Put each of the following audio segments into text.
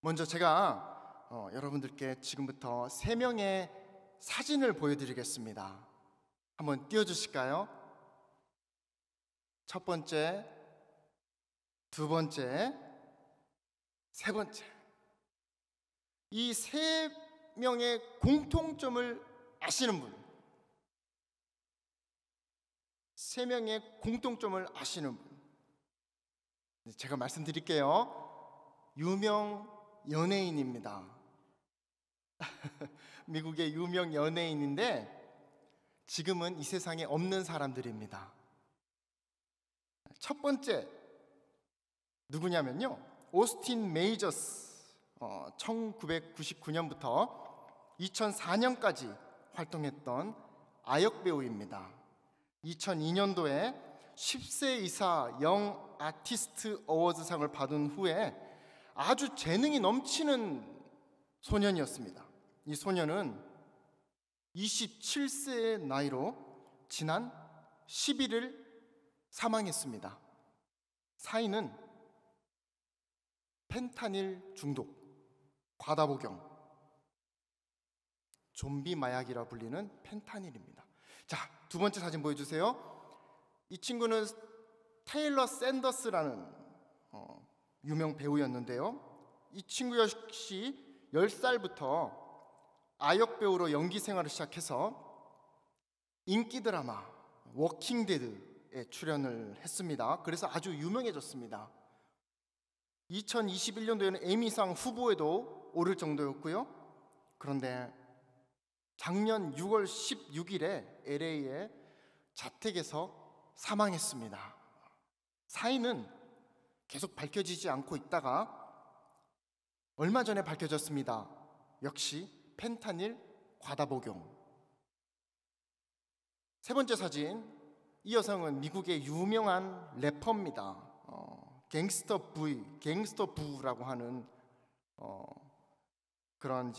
먼저 제가 여러분들께 지금부터 3명의 사진을 보여드리겠습니다. 한번 띄워주실까요? 첫 번째, 두 번째, 세 번째. 이 3명의 공통점을 아시는 분, 3명의 공통점을 아시는 분, 제가 말씀드릴게요. 유명 연예인입니다. 미국의 유명 연예인인데 지금은 이 세상에 없는 사람들입니다. 첫 번째 누구냐면요, 오스틴 메이저스. 1999년부터 2004년까지 활동했던 아역 배우입니다. 2002년도에 10세 이사 영 아티스트 어워즈상을 받은 후에 아주 재능이 넘치는 소년이었습니다. 이 소년은 27세의 나이로 지난 10일을 사망했습니다. 사인은 펜타닐 중독, 과다복용, 좀비 마약이라 불리는 펜타닐입니다. 자, 두 번째 사진 보여주세요. 이 친구는 테일러 샌더스라는 유명 배우였는데요. 이 친구 역시 10살부터 아역 배우로 연기 생활을 시작해서 인기 드라마 워킹 데드에 출연을 했습니다. 그래서 아주 유명해졌습니다. 2021년도에는 에미상 후보에도 오를 정도였고요. 그런데 작년 6월 16일에 LA의 자택에서 사망했습니다. 사인은 계속 밝혀지지 않고 있다가 얼마 전에 밝혀졌습니다. 역시 펜타닐 과다복용. 세 번째 사진, 이 여성은 미국의 유명한 래퍼입니다. 갱스터 부라고 하는 그런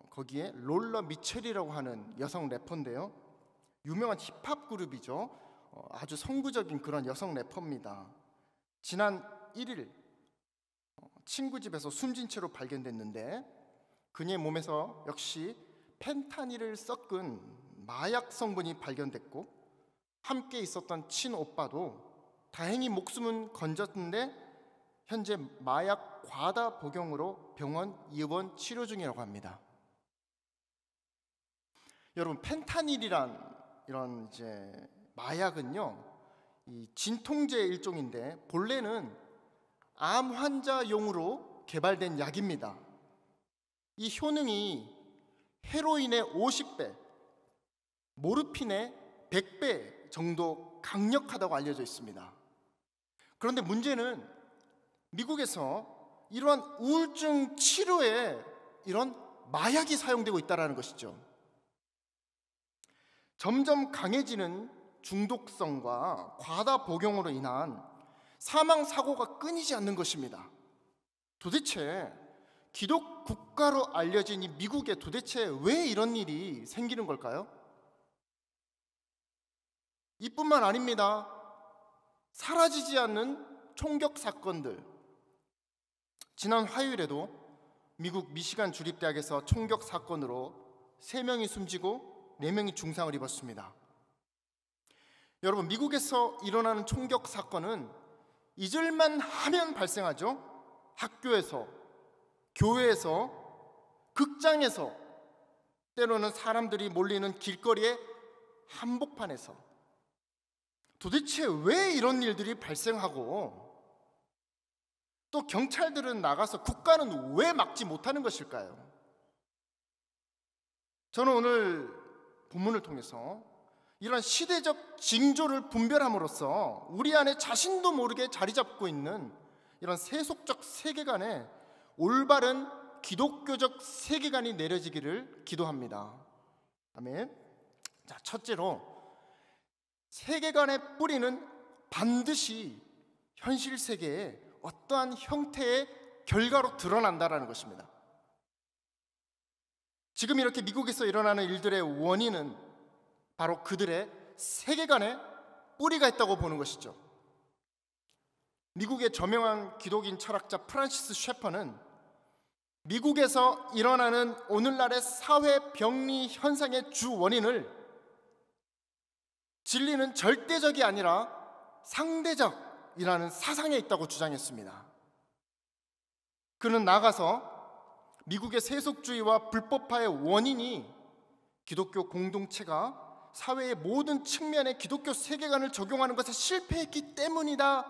거기에 롤러 미첼이라고 하는 여성 래퍼인데요. 유명한 힙합 그룹이죠. 아주 선구적인 그런 여성 래퍼입니다. 지난 1일 친구 집에서 숨진 채로 발견됐는데 그녀의 몸에서 역시 펜타닐을 섞은 마약 성분이 발견됐고 함께 있었던 친오빠도 다행히 목숨은 건졌는데 현재 마약 과다 복용으로 병원 입원 치료 중이라고 합니다. 여러분, 펜타닐이란 이런 마약은요, 이 진통제 일종인데 본래는 암 환자용으로 개발된 약입니다. 이 효능이 헤로인의 50배, 모르핀의 100배 정도 강력하다고 알려져 있습니다. 그런데 문제는 미국에서 이러한 우울증 치료에 이런 마약이 사용되고 있다는 것이죠. 점점 강해지는 중독성과 과다 복용으로 인한 사망 사고가 끊이지 않는 것입니다. 도대체 기독 국가로 알려진 이 미국에 도대체 왜 이런 일이 생기는 걸까요? 이뿐만 아닙니다. 사라지지 않는 총격 사건들. 지난 화요일에도 미국 미시간 주립대학에서 총격 사건으로 3명이 숨지고 4명이 중상을 입었습니다. 여러분, 미국에서 일어나는 총격 사건은 잊을만 하면 발생하죠. 학교에서, 교회에서, 극장에서, 때로는 사람들이 몰리는 길거리의 한복판에서. 도대체 왜 이런 일들이 발생하고 또 경찰들은 나가서 국가는 왜 막지 못하는 것일까요? 저는 오늘 본문을 통해서 이런 시대적 징조를 분별함으로써 우리 안에 자신도 모르게 자리 잡고 있는 이런 세속적 세계관에 올바른 기독교적 세계관이 내려지기를 기도합니다. 아멘. 자, 첫째로 세계관의 뿌리는 반드시 현실 세계에 어떠한 형태의 결과로 드러난다라는 것입니다. 지금 이렇게 미국에서 일어나는 일들의 원인은 바로 그들의 세계관에 뿌리가 있다고 보는 것이죠. 미국의 저명한 기독인 철학자 프란시스 셰퍼는 미국에서 일어나는 오늘날의 사회 병리 현상의 주 원인을 진리는 절대적이 아니라 상대적이라는 사상에 있다고 주장했습니다. 그는 나아가서 미국의 세속주의와 불법화의 원인이 기독교 공동체가 사회의 모든 측면에 기독교 세계관을 적용하는 것에 실패했기 때문이다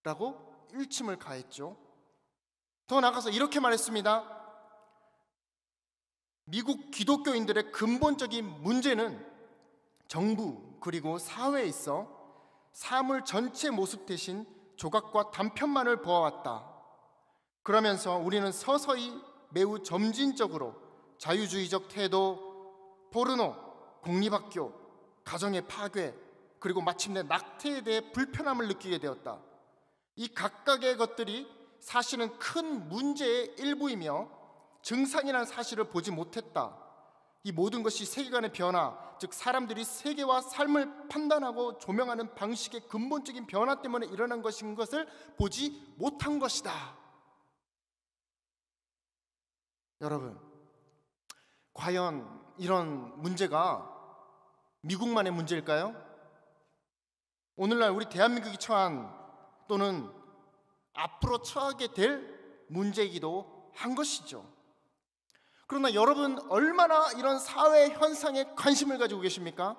라고 일침을 가했죠. 더 나아가서 이렇게 말했습니다. 미국 기독교인들의 근본적인 문제는 정부 그리고 사회에 있어 사물 전체 모습 대신 조각과 단편만을 보아왔다. 그러면서 우리는 서서히 매우 점진적으로 자유주의적 태도, 포르노, 공립학교, 가정의 파괴, 그리고 마침내 낙태에 대해 불편함을 느끼게 되었다. 이 각각의 것들이 사실은 큰 문제의 일부이며 증상이라는 사실을 보지 못했다. 이 모든 것이 세계관의 변화, 즉 사람들이 세계와 삶을 판단하고 조명하는 방식의 근본적인 변화 때문에 일어난 것인 것을 보지 못한 것이다. 여러분, 과연 이런 문제가 미국만의 문제일까요? 오늘날 우리 대한민국이 처한 또는 앞으로 처하게 될 문제이기도 한 것이죠. 그러나 여러분, 얼마나 이런 사회 현상에 관심을 가지고 계십니까?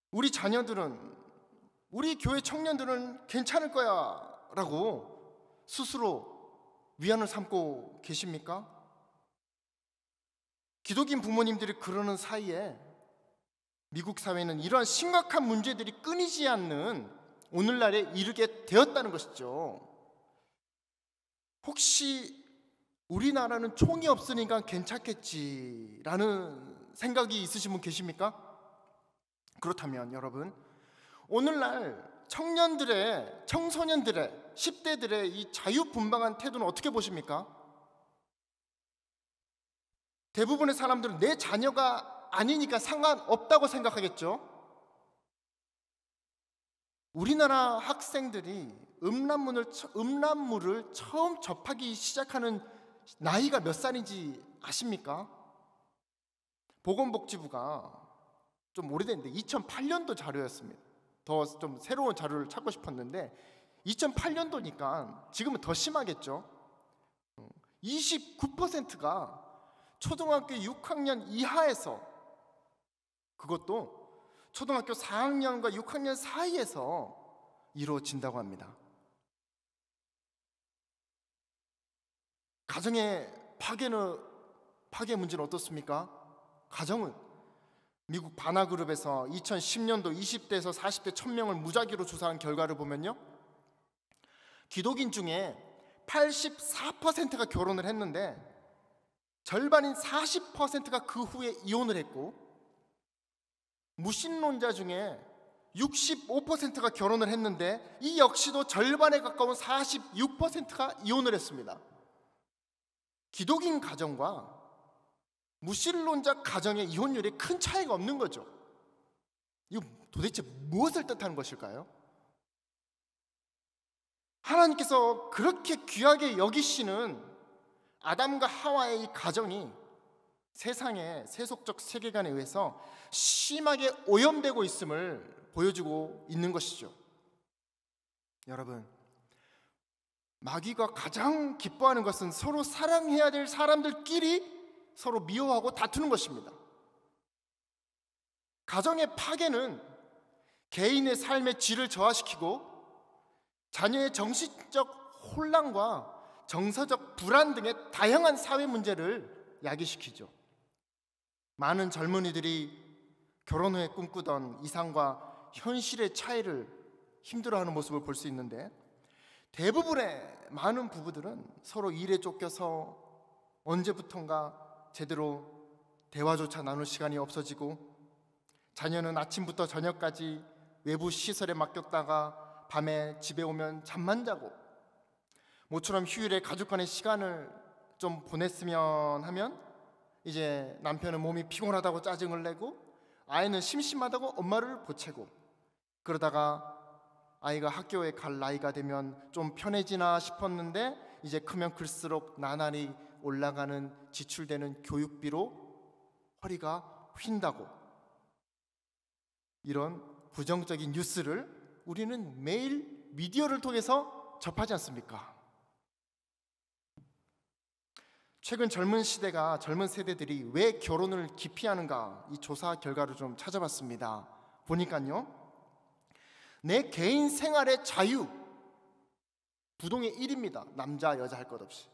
우리 자녀들은, 우리 교회 청년들은 괜찮을 거야 라고 스스로 위안을 삼고 계십니까? 기독인 부모님들이 그러는 사이에 미국 사회는 이러한 심각한 문제들이 끊이지 않는 오늘날에 이르게 되었다는 것이죠. 혹시 우리나라는 총이 없으니까 괜찮겠지라는 생각이 있으신 분 계십니까? 그렇다면 여러분, 오늘날 청년들의, 청소년들의, 10대들의 이 자유분방한 태도는 어떻게 보십니까? 대부분의 사람들은 내 자녀가 아니니까 상관없다고 생각하겠죠. 우리나라 학생들이 음란물을 처음 접하기 시작하는 나이가 몇 살인지 아십니까? 보건복지부가 좀 오래됐는데 2008년도 자료였습니다. 더 좀 새로운 자료를 찾고 싶었는데 2008년도니까 지금은 더 심하겠죠. 29%가 초등학교 6학년 이하에서, 그것도 초등학교 4학년과 6학년 사이에서 이루어진다고 합니다. 가정의 파괴 문제는 어떻습니까? 가정은 미국 바나그룹에서 2010년도 20대에서 40대 1000명을 무작위로 조사한 결과를 보면요, 기독인 중에 84%가 결혼을 했는데 절반인 40%가 그 후에 이혼을 했고, 무신론자 중에 65%가 결혼을 했는데 이 역시도 절반에 가까운 46%가 이혼을 했습니다. 기독인 가정과 무신론자 가정의 이혼율이 큰 차이가 없는 거죠. 이거 도대체 무엇을 뜻하는 것일까요? 하나님께서 그렇게 귀하게 여기시는 아담과 하와의 이 가정이 세상의 세속적 세계관에 의해서 심하게 오염되고 있음을 보여주고 있는 것이죠. 여러분, 마귀가 가장 기뻐하는 것은 서로 사랑해야 될 사람들끼리 서로 미워하고 다투는 것입니다. 가정의 파괴는 개인의 삶의 질을 저하시키고 자녀의 정신적 혼란과 정서적 불안 등의 다양한 사회 문제를 야기시키죠. 많은 젊은이들이 결혼 후에 꿈꾸던 이상과 현실의 차이를 힘들어하는 모습을 볼 수 있는데, 대부분의 많은 부부들은 서로 일에 쫓겨서 언제부턴가 제대로 대화조차 나눌 시간이 없어지고, 자녀는 아침부터 저녁까지 외부 시설에 맡겼다가 밤에 집에 오면 잠만 자고, 모처럼 휴일에 가족 간의 시간을 좀 보냈으면 하면 이제 남편은 몸이 피곤하다고 짜증을 내고 아이는 심심하다고 엄마를 보채고, 그러다가 아이가 학교에 갈 나이가 되면 좀 편해지나 싶었는데 이제 크면 클수록 나날이 올라가는 지출되는 교육비로 허리가 휜다고, 이런 부정적인 뉴스를 우리는 매일 미디어를 통해서 접하지 않습니까? 최근 젊은 세대들이 왜 결혼을 기피하는가, 이 조사 결과를 좀 찾아봤습니다. 보니까요, 내 개인 생활의 자유, 부동의 1위입니다. 남자 여자 할 것 없이.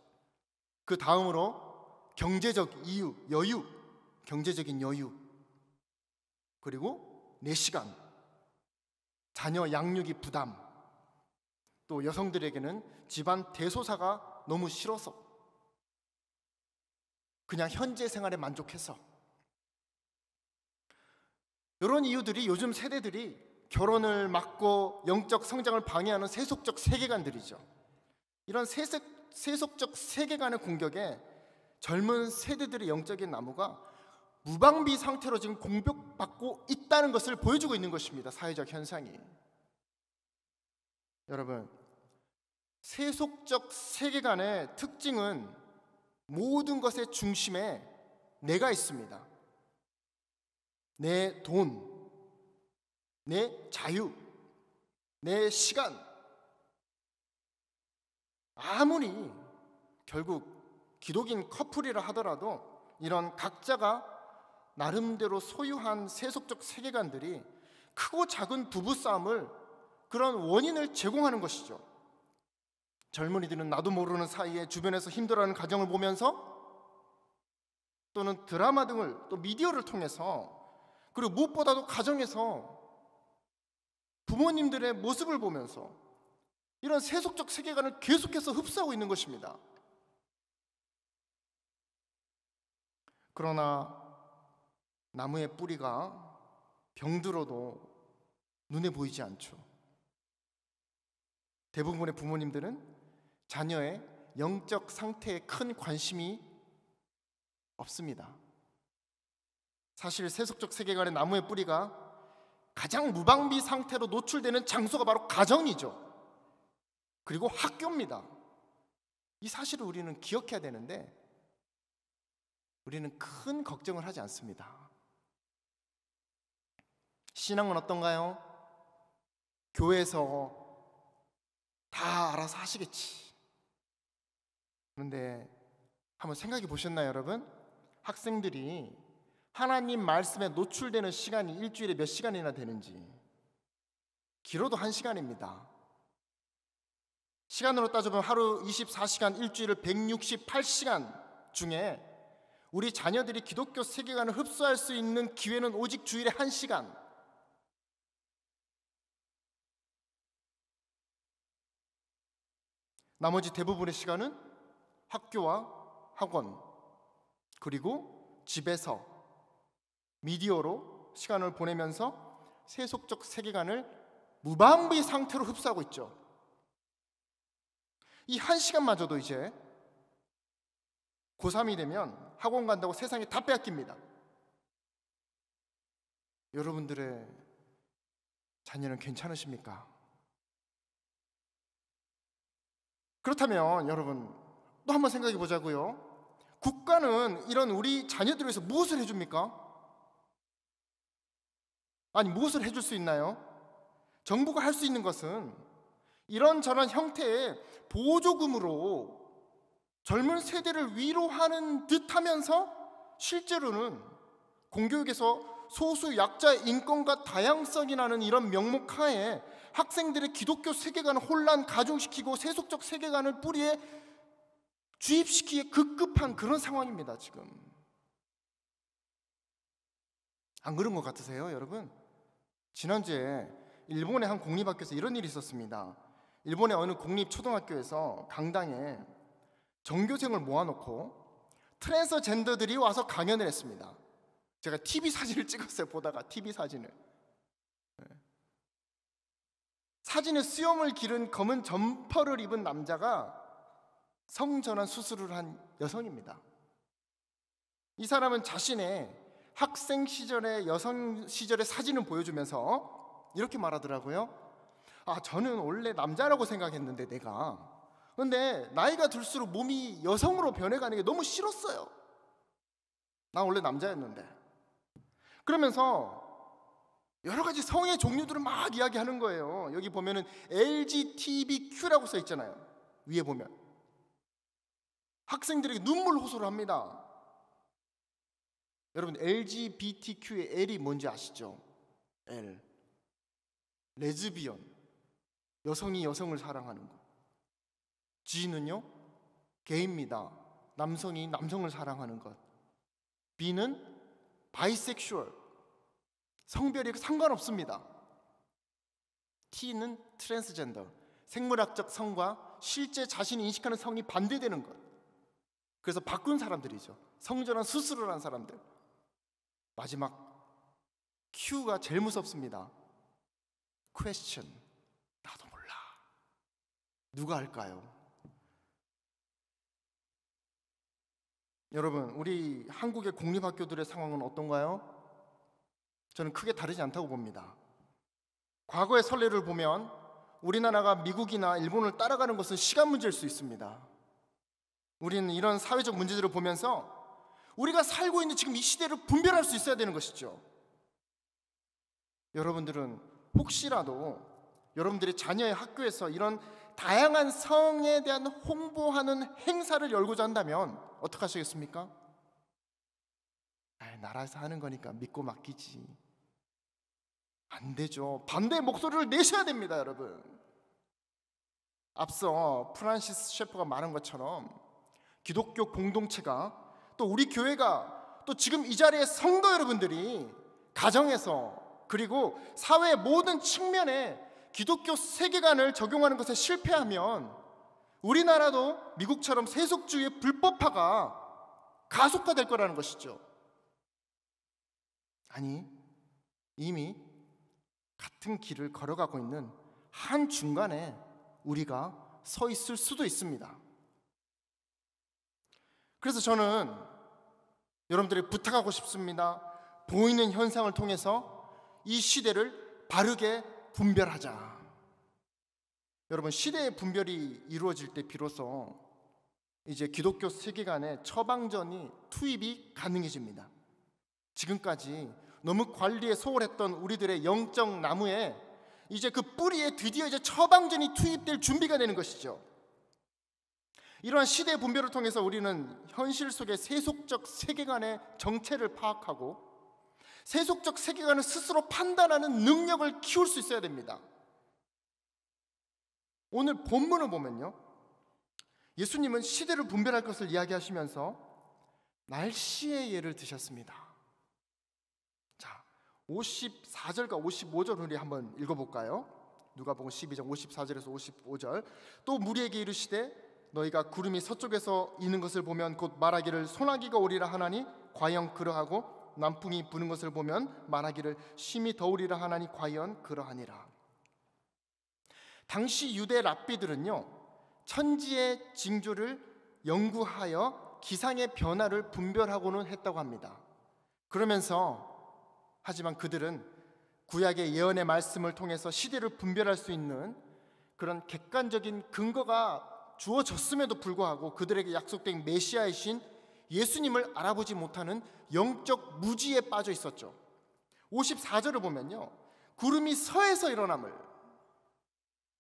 그 다음으로 경제적 이유, 여유, 경제적인 여유, 그리고 내 시간, 자녀 양육이 부담, 또 여성들에게는 집안 대소사가 너무 싫어서, 그냥 현재 생활에 만족해서, 이런 이유들이 요즘 세대들이 결혼을 막고 영적 성장을 방해하는 세속적 세계관들이죠. 이런 세속적 세계관의 공격에 젊은 세대들의 영적인 나무가 무방비 상태로 지금 공격받고 있다는 것을 보여주고 있는 것입니다. 사회적 현상이. 여러분, 세속적 세계관의 특징은 모든 것의 중심에 내가 있습니다. 내 돈, 내 자유, 내 시간. 아무리 결국 기독인 커플이라 하더라도 이런 각자가 나름대로 소유한 세속적 세계관들이 크고 작은 부부싸움을, 그런 원인을 제공하는 것이죠. 젊은이들은 나도 모르는 사이에 주변에서 힘들어하는 가정을 보면서, 또는 드라마 등을, 또 미디어를 통해서, 그리고 무엇보다도 가정에서 부모님들의 모습을 보면서 이런 세속적 세계관을 계속해서 흡수하고 있는 것입니다. 그러나 나무의 뿌리가 병들어도 눈에 보이지 않죠. 대부분의 부모님들은 자녀의 영적 상태에 큰 관심이 없습니다. 사실 세속적 세계관의 나무의 뿌리가 가장 무방비 상태로 노출되는 장소가 바로 가정이죠. 그리고 학교입니다. 이 사실을 우리는 기억해야 되는데 우리는 큰 걱정을 하지 않습니다. 신앙은 어떤가요? 교회에서 다 알아서 하시겠지. 그런데 한번 생각해 보셨나요, 여러분? 학생들이 하나님 말씀에 노출되는 시간이 일주일에 몇 시간이나 되는지. 길어도 1시간입니다. 시간으로 따져보면 하루 24시간, 일주일을 168시간 중에 우리 자녀들이 기독교 세계관을 흡수할 수 있는 기회는 오직 주일에 1시간. 나머지 대부분의 시간은 학교와 학원, 그리고 집에서 미디어로 시간을 보내면서 세속적 세계관을 무방비 상태로 흡수하고 있죠. 이 1시간마저도 이제 고3이 되면 학원 간다고 세상에 다 빼앗깁니다. 여러분들의 자녀는 괜찮으십니까? 그렇다면 여러분 또 한번 생각해 보자고요. 국가는 이런 우리 자녀들을 위해서 무엇을 해줍니까? 아니, 무엇을 해줄 수 있나요? 정부가 할 수 있는 것은 이런저런 형태의 보조금으로 젊은 세대를 위로하는 듯 하면서 실제로는 공교육에서 소수 약자의 인권과 다양성이라는 이런 명목 하에 학생들의 기독교 세계관을 혼란 가중시키고 세속적 세계관을 뿌리에 주입시키기에 급급한 그런 상황입니다. 지금 안 그런 것 같으세요, 여러분? 지난주에 일본의 한 공립학교에서 이런 일이 있었습니다. 일본의 어느 공립초등학교에서 강당에 전교생을 모아놓고 트랜스젠더들이 와서 강연을 했습니다. 제가 TV 사진을 찍었어요. 보다가 TV 사진을. 사진에 수염을 기른 검은 점퍼를 입은 남자가 성전환 수술을 한 여성입니다. 이 사람은 자신의 학생 시절의 여성 시절의 사진을 보여주면서 이렇게 말하더라고요. 저는 원래 남자라고 생각했는데 내가 근데 나이가 들수록 몸이 여성으로 변해가는 게 너무 싫었어요. 나 원래 남자였는데. 그러면서 여러 가지 성의 종류들을 막 이야기하는 거예요. 여기 보면은 LGBTQ라고 써 있잖아요. 위에 보면 학생들에게 눈물 호소를 합니다. 여러분, LGBTQ의 L이 뭔지 아시죠? L, 레즈비언, 여성이 여성을 사랑하는 거. G는요, 게이입니다. 남성이 남성을 사랑하는 것. B는 바이섹슈얼, 성별이 상관없습니다. T는 트랜스젠더, 생물학적 성과 실제 자신이 인식하는 성이 반대되는 것. 그래서 바꾼 사람들이죠. 성전환 수술을 한 사람들. 마지막 Q가 제일 무섭습니다. question, 나도 몰라. 누가 할까요? 여러분, 우리 한국의 공립학교들의 상황은 어떤가요? 저는 크게 다르지 않다고 봅니다. 과거의 선례를 보면 우리나라가 미국이나 일본을 따라가는 것은 시간 문제일 수 있습니다. 우리는 이런 사회적 문제들을 보면서 우리가 살고 있는 지금 이 시대를 분별할 수 있어야 되는 것이죠. 여러분들은 혹시라도 여러분들의 자녀의 학교에서 이런 다양한 성에 대한 홍보하는 행사를 열고자 한다면 어떻게 하시겠습니까? 나라에서 하는 거니까 믿고 맡기지. 안 되죠. 반대의 목소리를 내셔야 됩니다, 여러분. 앞서 프란시스 셰퍼가 말한 것처럼 기독교 공동체가, 또 우리 교회가, 또 지금 이 자리에 성도 여러분들이 가정에서 그리고 사회의 모든 측면에 기독교 세계관을 적용하는 것에 실패하면 우리나라도 미국처럼 세속주의의 불법화가 가속화될 거라는 것이죠. 아니, 이미 같은 길을 걸어가고 있는 한중간에 우리가 서 있을 수도 있습니다. 그래서 저는 여러분들에게 부탁하고 싶습니다. 보이는 현상을 통해서 이 시대를 바르게 분별하자. 여러분, 시대의 분별이 이루어질 때 비로소 이제 기독교 세계관의 처방전이 투입이 가능해집니다. 지금까지 너무 관리에 소홀했던 우리들의 영적 나무에 이제 그 뿌리에 드디어 이제 처방전이 투입될 준비가 되는 것이죠. 이러한 시대의 분별을 통해서 우리는 현실 속의 세속적 세계관의 정체를 파악하고 세속적 세계관을 스스로 판단하는 능력을 키울 수 있어야 됩니다. 오늘 본문을 보면요, 예수님은 시대를 분별할 것을 이야기하시면서 날씨의 예를 드셨습니다. 자, 54절과 55절 우리 한번 읽어볼까요? 누가복음 12장 54절에서 55절. 또 무리에게 이르시되 너희가 구름이 서쪽에서 이는 것을 보면 곧 말하기를 소나기가 오리라 하나니 과연 그러하고 남풍이 부는 것을 보면 말하기를 심히 더우리라 하나니 과연 그러하니라. 당시 유대 랍비들은요, 천지의 징조를 연구하여 기상의 변화를 분별하고는 했다고 합니다. 그러면서 하지만 그들은 구약의 예언의 말씀을 통해서 시대를 분별할 수 있는 그런 객관적인 근거가 주어졌음에도 불구하고 그들에게 약속된 메시아이신 예수님을 알아보지 못하는 영적 무지에 빠져 있었죠. 54절을 보면요, 구름이 서에서 일어남을,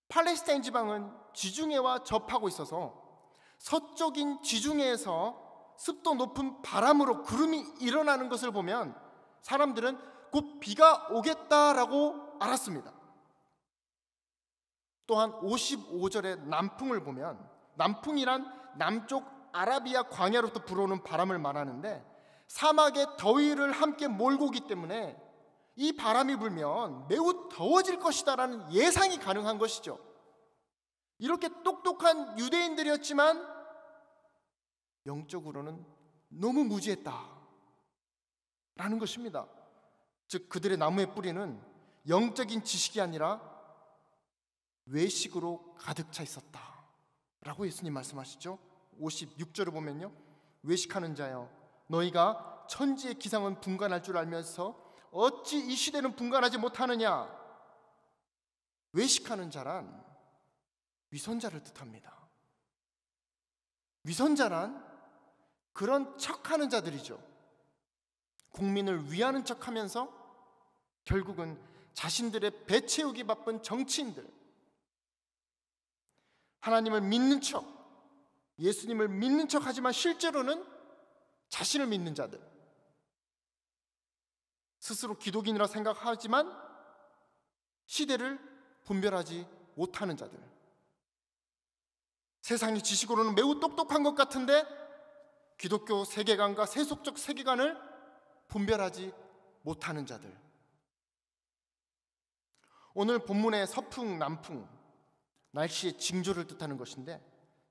팔레스타인 지방은 지중해와 접하고 있어서 서쪽인 지중해에서 습도 높은 바람으로 구름이 일어나는 것을 보면 사람들은 곧 비가 오겠다라고 알았습니다. 또한 55절의 남풍을 보면, 남풍이란 남쪽 아라비아 광야로부터 불어오는 바람을 말하는데 사막의 더위를 함께 몰고 오기 때문에 이 바람이 불면 매우 더워질 것이다라는 예상이 가능한 것이죠. 이렇게 똑똑한 유대인들이었지만 영적으로는 너무 무지했다라는 것입니다. 즉 그들의 나무의 뿌리는 영적인 지식이 아니라 외식으로 가득 차 있었다라고 예수님 말씀하시죠. 56절을 보면요, 외식하는 자여 너희가 천지의 기상은 분간할 줄 알면서 어찌 이 시대는 분간하지 못하느냐. 외식하는 자란 위선자를 뜻합니다. 위선자란 그런 척하는 자들이죠. 국민을 위하는 척하면서 결국은 자신들의 배 채우기 바쁜 정치인들, 하나님을 믿는 척, 예수님을 믿는 척 하지만 실제로는 자신을 믿는 자들, 스스로 기독인이라 생각하지만 시대를 분별하지 못하는 자들, 세상의 지식으로는 매우 똑똑한 것 같은데 기독교 세계관과 세속적 세계관을 분별하지 못하는 자들. 오늘 본문의 서풍, 남풍, 날씨의 징조를 뜻하는 것인데,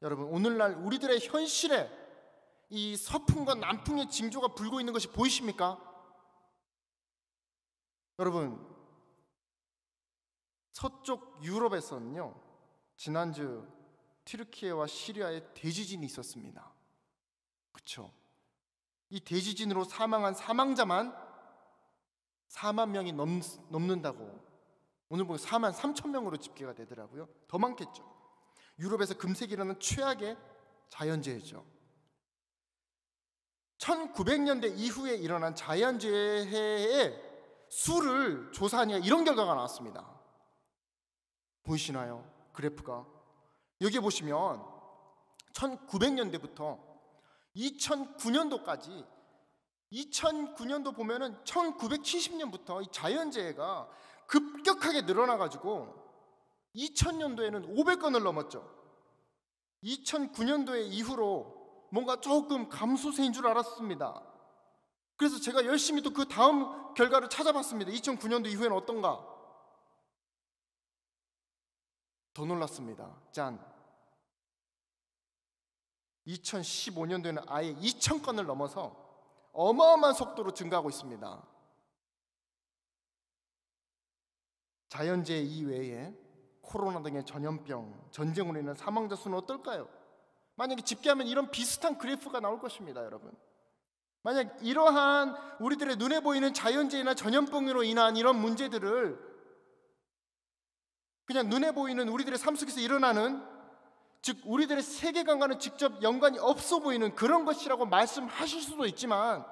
여러분, 오늘날 우리들의 현실에 이 서풍과 남풍의 징조가 불고 있는 것이 보이십니까? 여러분, 서쪽 유럽에서는요, 지난주 튀르키예와 시리아에 대지진이 있었습니다. 그렇죠? 이 대지진으로 사망한 사망자만 4만 명이 넘는다고 오늘 보면 4만 3천 명으로 집계가 되더라고요. 더 많겠죠. 유럽에서 금세 일어나는 최악의 자연재해죠. 1900년대 이후에 일어난 자연재해의 수를 조사하니까 이런 결과가 나왔습니다. 보이시나요? 그래프가. 여기 보시면 1900년대부터 2009년도까지 2009년도 보면은 1970년부터 이 자연재해가 급격하게 늘어나가지고 2000년도에는 500건을 넘었죠. 2009년도에 이후로 뭔가 조금 감소세인 줄 알았습니다. 그래서 제가 열심히 또 그 다음 결과를 찾아봤습니다. 2009년도 이후에는 어떤가? 더 놀랐습니다. 짠! 2015년도에는 아예 2000건을 넘어서 어마어마한 속도로 증가하고 있습니다. 자연재해 이외에 코로나 등의 전염병, 전쟁으로 인한 사망자 수는 어떨까요? 만약에 집계하면 이런 비슷한 그래프가 나올 것입니다, 여러분. 만약 이러한 우리들의 눈에 보이는 자연재해나 전염병으로 인한 이런 문제들을 그냥 눈에 보이는 우리들의 삶 속에서 일어나는, 즉 우리들의 세계관과는 직접 연관이 없어 보이는 그런 것이라고 말씀하실 수도 있지만,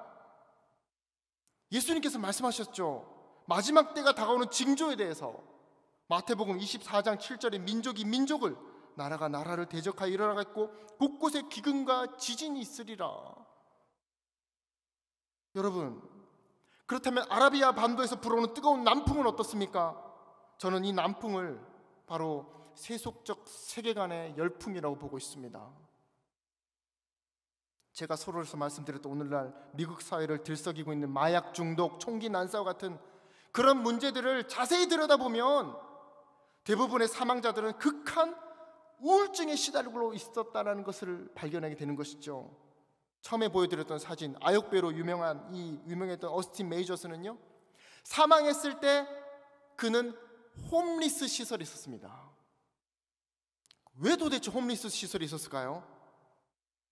예수님께서 말씀하셨죠. 마지막 때가 다가오는 징조에 대해서 마태복음 24장 7절에 민족이 민족을, 나라가 나라를 대적하여 일어나겠고 곳곳에 기근과 지진이 있으리라. 여러분, 그렇다면 아라비아 반도에서 불어오는 뜨거운 남풍은 어떻습니까? 저는 이 남풍을 바로 세속적 세계관의 열풍이라고 보고 있습니다. 제가 서로에서 말씀드렸던 오늘날 미국 사회를 들썩이고 있는 마약 중독, 총기 난사와 같은 그런 문제들을 자세히 들여다보면 대부분의 사망자들은 극한 우울증에 시달리고 있었다는 것을 발견하게 되는 것이죠. 처음에 보여드렸던 사진, 아역배로 유명했던 어스틴 메이저스는요, 사망했을 때 그는 홈리스 시설에 있었습니다. 왜 도대체 홈리스 시설에 있었을까요?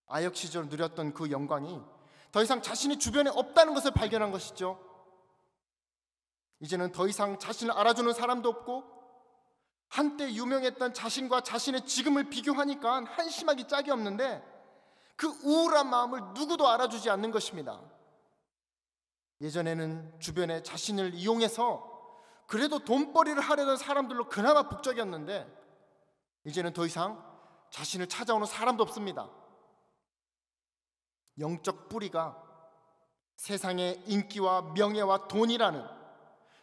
아역 시절 누렸던 그 영광이 더 이상 자신의 주변에 없다는 것을 발견한 것이죠. 이제는 더 이상 자신을 알아주는 사람도 없고, 한때 유명했던 자신과 자신의 지금을 비교하니까 한심하기 짝이 없는데 그 우울한 마음을 누구도 알아주지 않는 것입니다. 예전에는 주변에 자신을 이용해서 그래도 돈벌이를 하려던 사람들로 그나마 북적였는데 이제는 더 이상 자신을 찾아오는 사람도 없습니다. 영적 뿌리가 세상의 인기와 명예와 돈이라는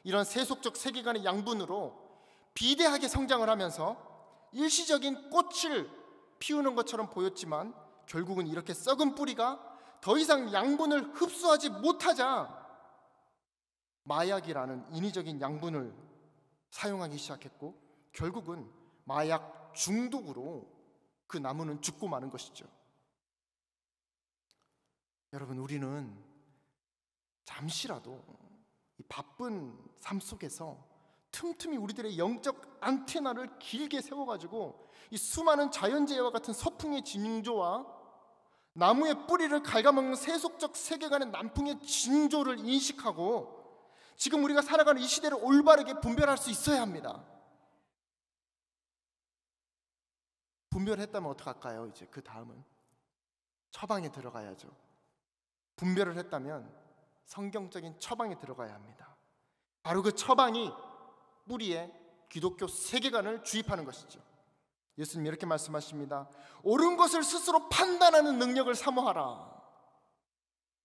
이런 세속적 세계관의 양분으로 비대하게 성장을 하면서 일시적인 꽃을 피우는 것처럼 보였지만, 결국은 이렇게 썩은 뿌리가 더 이상 양분을 흡수하지 못하자 마약이라는 인위적인 양분을 사용하기 시작했고, 결국은 마약 중독으로 그 나무는 죽고 마는 것이죠. 여러분, 우리는 잠시라도 이 바쁜 삶 속에서 틈틈이 우리들의 영적 안테나를 길게 세워가지고 이 수많은 자연재해와 같은 서풍의 징조와 나무의 뿌리를 갉아먹는 세속적 세계관의 남풍의 징조를 인식하고 지금 우리가 살아가는 이 시대를 올바르게 분별할 수 있어야 합니다. 분별했다면 어떡할까요? 이제 그 다음은 처방에 들어가야죠. 분별을 했다면 성경적인 처방에 들어가야 합니다. 바로 그 처방이 뿌리에 기독교 세계관을 주입하는 것이죠. 예수님 이렇게 말씀하십니다. 옳은 것을 스스로 판단하는 능력을 사모하라.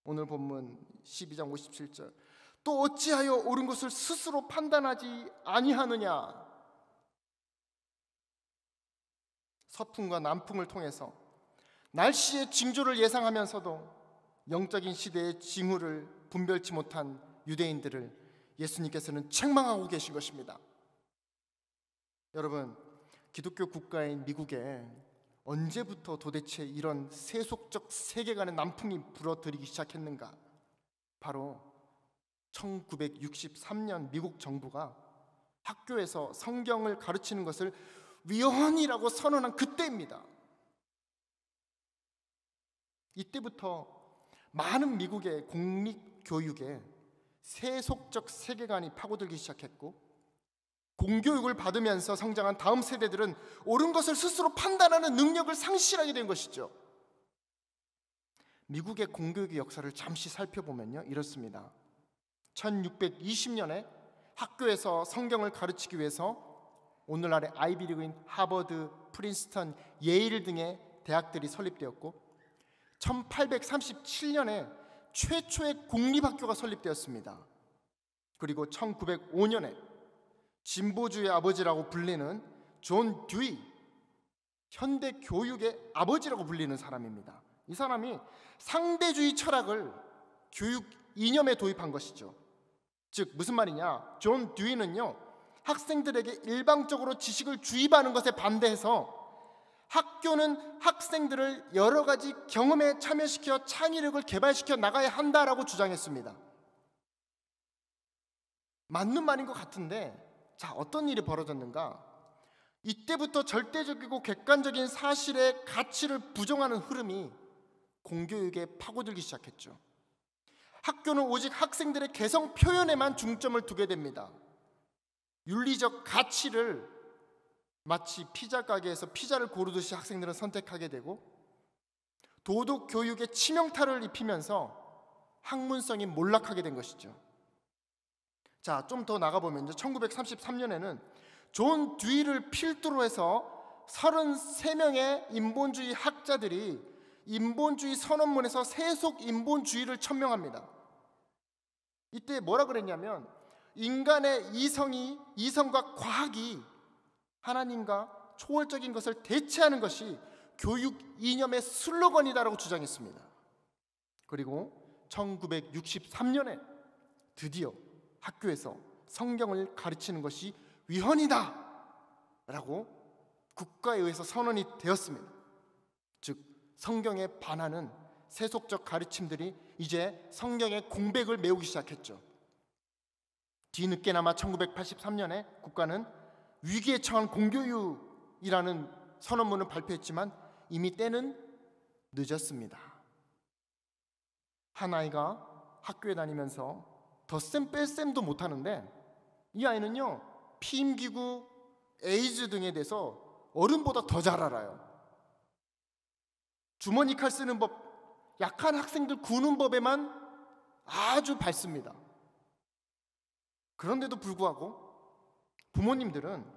오늘 본문 12장 57절. 또 어찌하여 옳은 것을 스스로 판단하지 아니하느냐. 서풍과 남풍을 통해서 날씨의 징조를 예상하면서도 영적인 시대의 징후를 분별치 못한 유대인들을 예수님께서는 책망하고 계신 것입니다. 여러분, 기독교 국가인 미국에 언제부터 도대체 이런 세속적 세계관의 남풍이 불어들이기 시작했는가? 바로 1963년 미국 정부가 학교에서 성경을 가르치는 것을 위헌이라고 선언한 그때입니다. 이때부터 많은 미국의 공립교육에 세속적 세계관이 파고들기 시작했고, 공교육을 받으면서 성장한 다음 세대들은 옳은 것을 스스로 판단하는 능력을 상실하게 된 것이죠. 미국의 공교육의 역사를 잠시 살펴보면요, 이렇습니다. 1620년에 학교에서 성경을 가르치기 위해서 오늘날의 아이비리그인 하버드, 프린스턴, 예일 등의 대학들이 설립되었고, 1837년에 최초의 공립학교가 설립되었습니다. 그리고 1905년에 진보주의 아버지라고 불리는 존 듀이, 현대 교육의 아버지라고 불리는 사람입니다. 이 사람이 상대주의 철학을 교육 이념에 도입한 것이죠. 즉 무슨 말이냐? 존 듀이는요, 학생들에게 일방적으로 지식을 주입하는 것에 반대해서 학교는 학생들을 여러 가지 경험에 참여시켜 창의력을 개발시켜 나가야 한다라고 주장했습니다. 맞는 말인 것 같은데, 자, 어떤 일이 벌어졌는가? 이때부터 절대적이고 객관적인 사실의 가치를 부정하는 흐름이 공교육에 파고들기 시작했죠. 학교는 오직 학생들의 개성 표현에만 중점을 두게 됩니다. 윤리적 가치를 마치 피자 가게에서 피자를 고르듯이 학생들은 선택하게 되고, 도덕 교육에 치명타를 입히면서 학문성이 몰락하게 된 것이죠. 자, 좀 더 나가보면 1933년에는 존 듀이를 필두로 해서 33명의 인본주의 학자들이 인본주의 선언문에서 세속 인본주의를 천명합니다. 이때 뭐라 그랬냐면, 인간의 이성과 과학이 하나님과 초월적인 것을 대체하는 것이 교육 이념의 슬로건이다라고 주장했습니다. 그리고 1963년에 드디어 학교에서 성경을 가르치는 것이 위헌이다 라고 국가에 의해서 선언이 되었습니다. 즉 성경에 반하는 세속적 가르침들이 이제 성경의 공백을 메우기 시작했죠. 뒤늦게나마 1983년에 국가는 위기에 처한 공교육이라는 선언문을 발표했지만 이미 때는 늦었습니다. 한 아이가 학교에 다니면서 덧셈 뺄셈도 못하는데, 이 아이는요, 피임기구, 에이즈 등에 대해서 어른보다 더 잘 알아요. 주머니 칼 쓰는 법, 약한 학생들 구는 법에만 아주 밝습니다. 그런데도 불구하고 부모님들은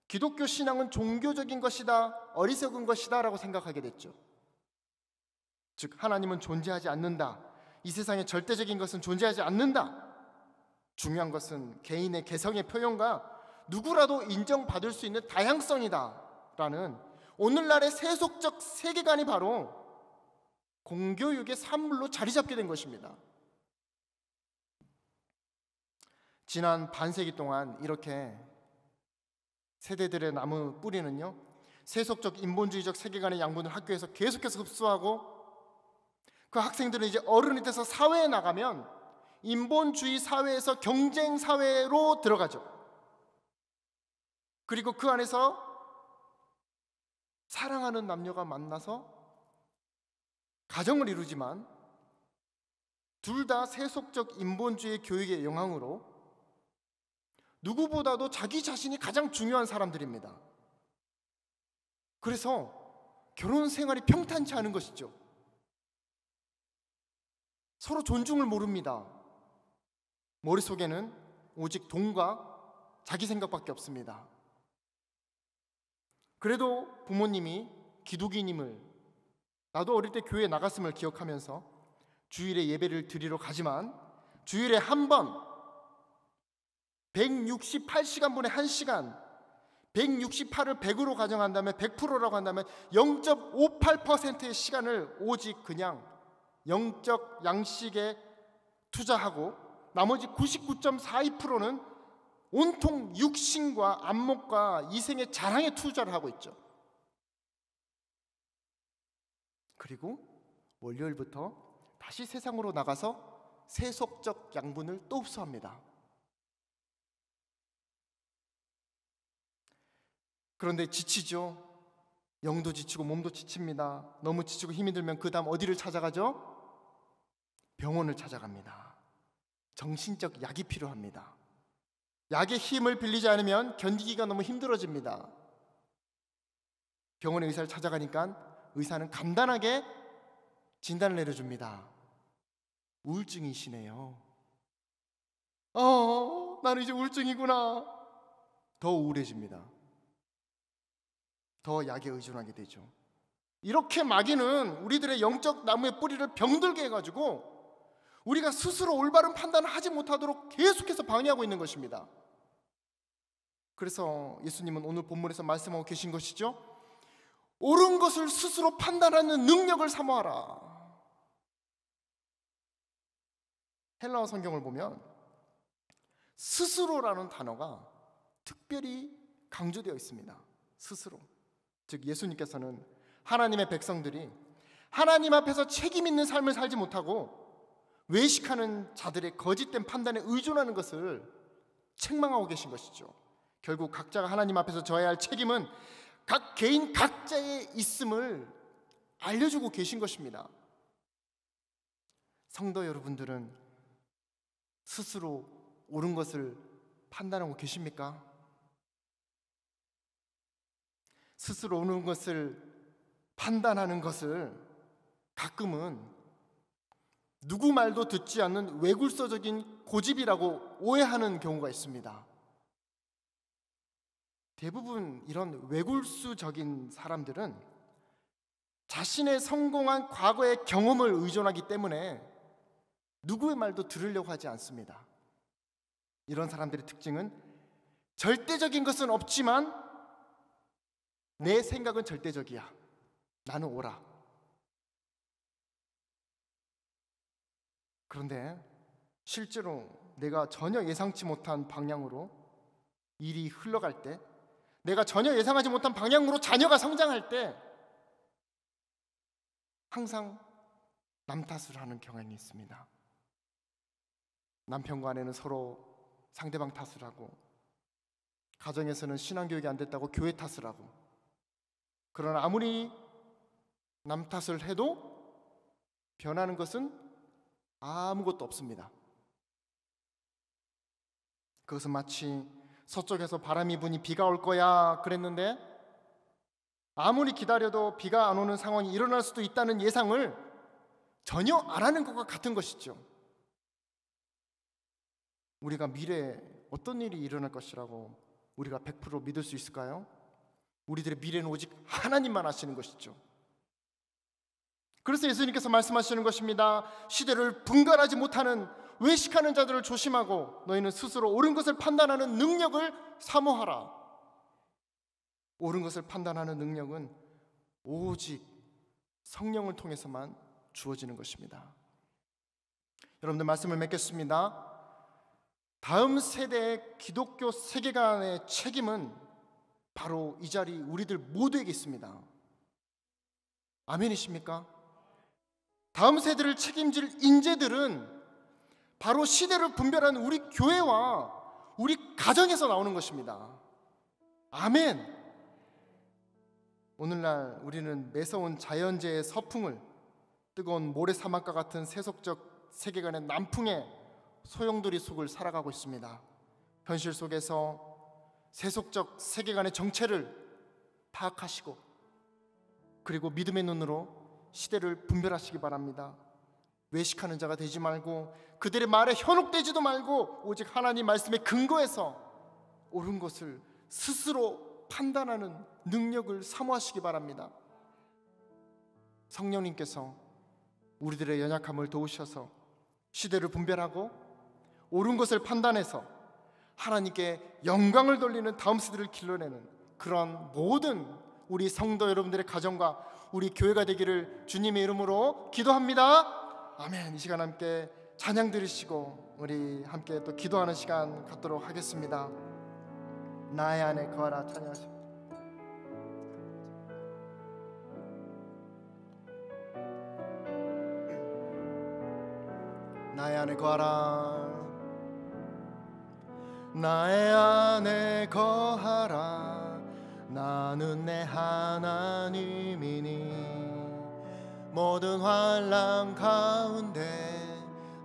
기독교 신앙은 종교적인 것이다, 어리석은 것이다 라고 생각하게 됐죠. 즉 하나님은 존재하지 않는다, 이 세상에 절대적인 것은 존재하지 않는다, 중요한 것은 개인의 개성의 표현과 누구라도 인정받을 수 있는 다양성이다 라는 오늘날의 세속적 세계관이 바로 공교육의 산물로 자리 잡게 된 것입니다. 지난 반세기 동안 이렇게 세대들의 나무 뿌리는요, 세속적 인본주의적 세계관의 양분을 학교에서 계속해서 흡수하고, 그 학생들은 이제 어른이 돼서 사회에 나가면 인본주의 사회에서 경쟁 사회로 들어가죠. 그리고 그 안에서 사랑하는 남녀가 만나서 가정을 이루지만 둘 다 세속적 인본주의 교육의 영향으로 누구보다도 자기 자신이 가장 중요한 사람들입니다. 그래서 결혼 생활이 평탄치 않은 것이죠. 서로 존중을 모릅니다. 머릿속에는 오직 돈과 자기 생각밖에 없습니다. 그래도 부모님이 기독인임을, 나도 어릴 때 교회에 나갔음을 기억하면서 주일에 예배를 드리러 가지만 주일에 한 번 168시간분의 1시간, 168을 100으로 가정한다면 100%라고 한다면 0.58%의 시간을 오직 그냥 영적 양식에 투자하고 나머지 99.42%는 온통 육신과 안목과 이생의 자랑에 투자를 하고 있죠. 그리고 월요일부터 다시 세상으로 나가서 세속적 양분을 또 흡수합니다. 그런데 지치죠. 영도 지치고 몸도 지칩니다. 너무 지치고 힘이 들면 그 다음 어디를 찾아가죠? 병원을 찾아갑니다. 정신적 약이 필요합니다. 약의 힘을 빌리지 않으면 견디기가 너무 힘들어집니다. 병원의 의사를 찾아가니까 의사는 간단하게 진단을 내려줍니다. 우울증이시네요. 나는 이제 우울증이구나. 더 우울해집니다. 더 약에 의존하게 되죠. 이렇게 마귀는 우리들의 영적 나무의 뿌리를 병들게 해가지고 우리가 스스로 올바른 판단을 하지 못하도록 계속해서 방해하고 있는 것입니다. 그래서 예수님은 오늘 본문에서 말씀하고 계신 것이죠. 옳은 것을 스스로 판단하는 능력을 사모하라. 헬라어 성경을 보면 스스로라는 단어가 특별히 강조되어 있습니다. 스스로. 즉 예수님께서는 하나님의 백성들이 하나님 앞에서 책임 있는 삶을 살지 못하고 외식하는 자들의 거짓된 판단에 의존하는 것을 책망하고 계신 것이죠. 결국 각자가 하나님 앞에서 져야 할 책임은 각 개인 각자의 있음을 알려주고 계신 것입니다. 성도 여러분들은 스스로 옳은 것을 판단하고 계십니까? 스스로 옳은 것을 판단하는 것을 가끔은 누구 말도 듣지 않는 외굴서적인 고집이라고 오해하는 경우가 있습니다. 대부분 이런 외굴수적인 사람들은 자신의 성공한 과거의 경험을 의존하기 때문에 누구의 말도 들으려고 하지 않습니다. 이런 사람들의 특징은 절대적인 것은 없지만 내 생각은 절대적이야. 나는 옳아. 그런데 실제로 내가 전혀 예상치 못한 방향으로 일이 흘러갈 때, 내가 전혀 예상하지 못한 방향으로 자녀가 성장할 때 항상 남 탓을 하는 경향이 있습니다. 남편과 아내는 서로 상대방 탓을 하고, 가정에서는 신앙교육이 안 됐다고 교회 탓을 하고, 그러나 아무리 남 탓을 해도 변하는 것은 아무것도 없습니다. 그것은 마치 서쪽에서 바람이 부니 비가 올 거야 그랬는데 아무리 기다려도 비가 안 오는 상황이 일어날 수도 있다는 예상을 전혀 안 하는 것과 같은 것이죠. 우리가 미래에 어떤 일이 일어날 것이라고 우리가 100% 믿을 수 있을까요? 우리들의 미래는 오직 하나님만 아시는 것이죠. 그래서 예수님께서 말씀하시는 것입니다. 시대를 분간하지 못하는 외식하는 자들을 조심하고 너희는 스스로 옳은 것을 판단하는 능력을 사모하라. 옳은 것을 판단하는 능력은 오직 성령을 통해서만 주어지는 것입니다. 여러분들 말씀을 맺겠습니다. 다음 세대의 기독교 세계관의 책임은 바로 이 자리 우리들 모두에게 있습니다. 아멘이십니까? 다음 세대를 책임질 인재들은 바로 시대를 분별하는 우리 교회와 우리 가정에서 나오는 것입니다. 아멘. 오늘날 우리는 매서운 자연재해의 서풍을, 뜨거운 모래사막과 같은 세속적 세계관의 남풍에 소용돌이 속을 살아가고 있습니다. 현실 속에서 세속적 세계관의 정체를 파악하시고 그리고 믿음의 눈으로 시대를 분별하시기 바랍니다. 외식하는 자가 되지 말고 그들의 말에 현혹되지도 말고 오직 하나님 말씀에 근거해서 옳은 것을 스스로 판단하는 능력을 사모하시기 바랍니다. 성령님께서 우리들의 연약함을 도우셔서 시대를 분별하고 옳은 것을 판단해서 하나님께 영광을 돌리는 다음 세대를 길러내는 그런 모든 우리 성도 여러분들의 가정과 우리 교회가 되기를 주님의 이름으로 기도합니다. 아멘. 이 시간 함께 찬양 들으시고 우리 함께 또 기도하는 시간 갖도록 하겠습니다. 나의 안에 거하라 찬양하십니다. 나의 안에 거하라, 나의 안에 거하라. 나는 내 하나님이니 모든 환난 가운데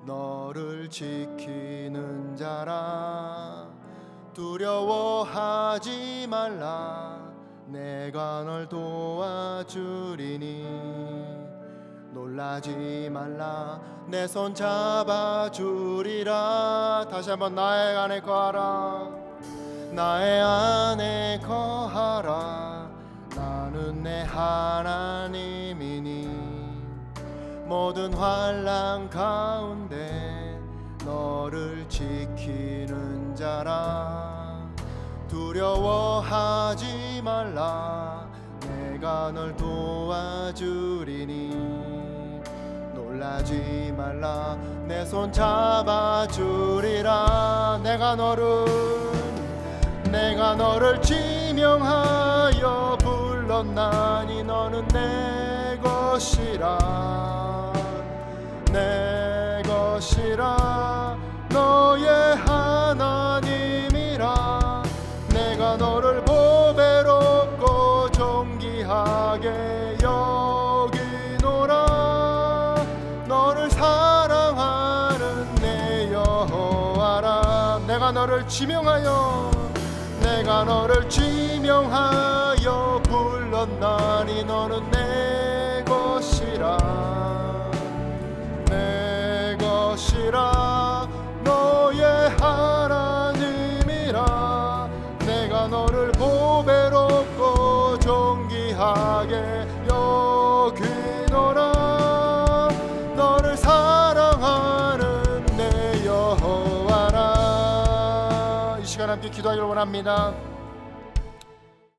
너를 지키는 자라. 두려워하지 말라, 내가 널 도와주리니. 놀라지 말라, 내 손 잡아주리라. 다시 한번 나의 안에 거하라, 나의 안에 거하라. 나는 내 하나님이니 모든 환난 가운데 너를 지키는 자라. 두려워하지 말라, 내가 널 도와주리니. 놀라지 말라, 내 손 잡아주리라. 내가 너를 지명하여 불렀나니 너는 내 것이라, 내 것이라. 너의 하나님이라. 내가 너를 보배롭고 존귀하게 여기노라. 너를 사랑하는 내 여호와라. 내가 너를 지명하여 불렀나니 너는 내 것이라, 내 것이라. 너의 하나님이라. 내가 너를 보배롭고 존귀하게 여기노라. 너를 사랑하는 내 여호와라. 이 시간 함께 기도하기를 원합니다.